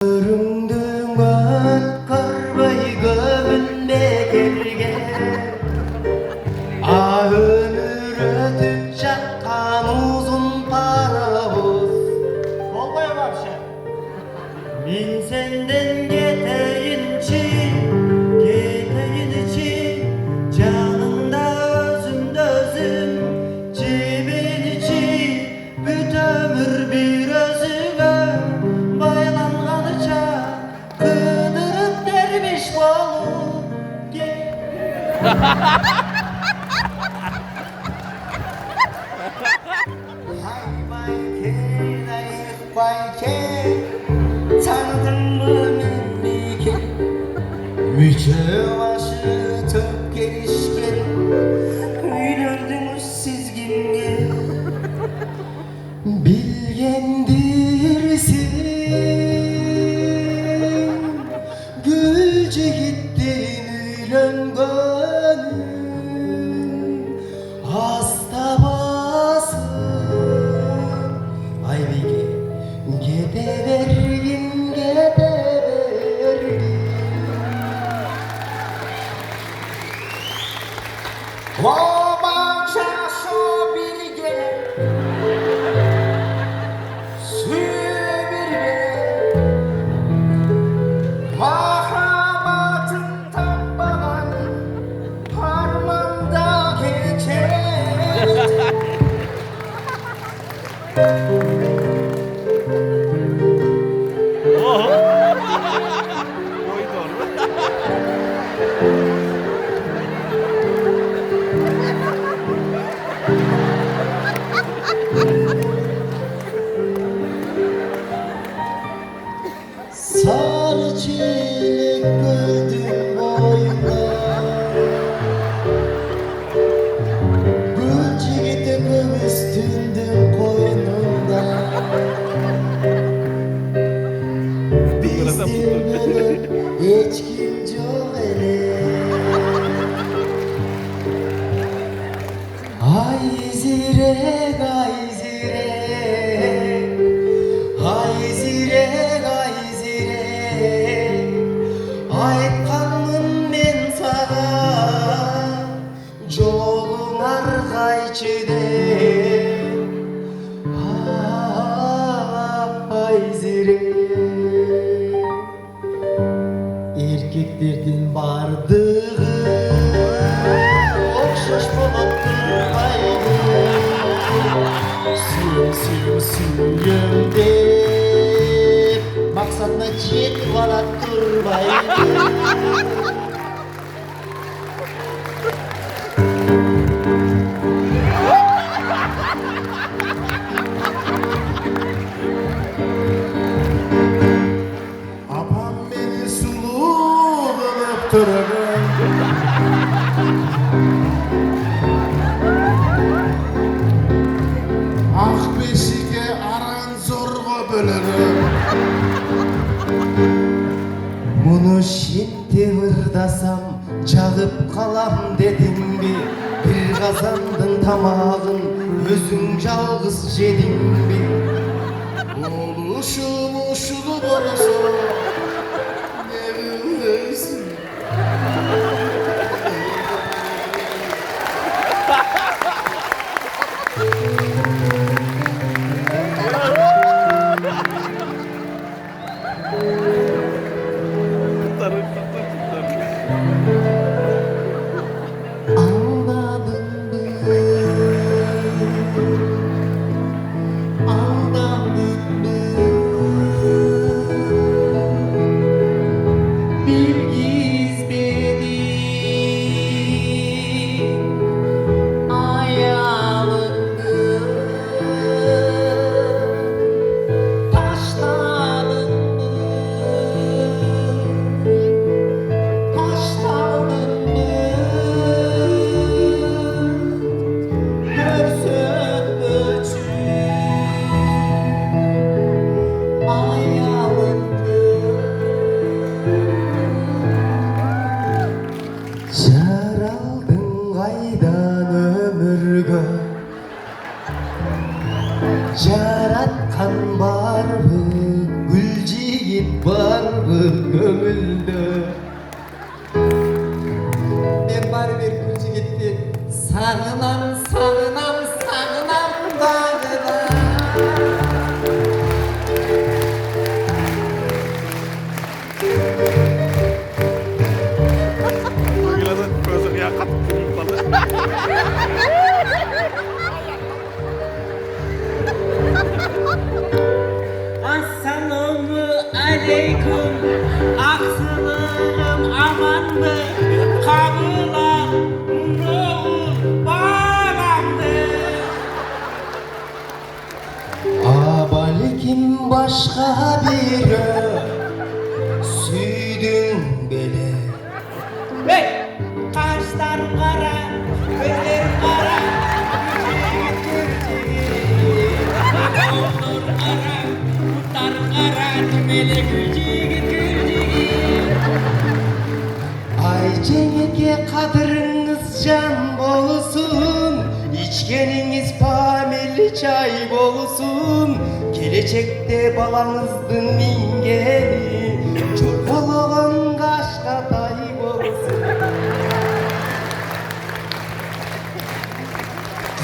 Öründüğün karbayı göğünde gerge ömür ötüp uzun paravuz olmaya başlar. Min senden geteyin için canımda özümde özüm cebin için büt ömür bir özüme baylanganıca kıdırıp derviş bolup tanıdın mı memleket mütevaşı töp gelişken öylördünüz siz kimge bilgendirsin gülce gittin öylön hasta basın ay bege gede vergin gede vergin Oman şaşo bilge suyu bir mahabatın tapmadan harmanda geçer sarı çilek gördüm boyuna gülce gidip üstündüm koynunda bizden olur hiç kim yok hele ay zirek ay zirek ay zirek ay zirek aytkanmın men sana jolun argayçıde ay zirek erkeklerden bardığı okşaş bolup durmaydı suyum dep maksatına jet varat durmaydı apam beni sulu kılıp durur ak beşike aran zorga bölürüm bunu şimdi hırdasam cağıp kalam dedim mi bir kazandın tamağın özün жалғыз jedin mi oluşum uşulu bolsa ne bilirsin Taştan barбы көңүлдө. Мен бар бир күл жигитти сагынам, сагынам, сагынам дагы да. Uyuladın, gözüm yakat. Assalamu aleykum, aksılığım aman mı? Kabılan noğul bağlandı. Balkim başka biri süydün beni. Hey! Kaşların kara, gözlerin kara, olur kara, kurtların kara, tümele gülcüğü. Ayçeğe kadırınız can bolusun, içkeniniz pameli çay bolusun. Gelecekte balanızdın mingeni, çorbalağın kaşkatay bolusun.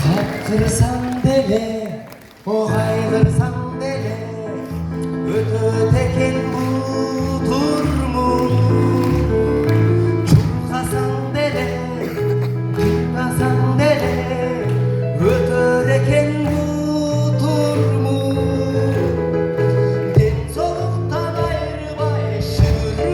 Kaptırsan dele, o kaygırsan dele, öte teken bu durmun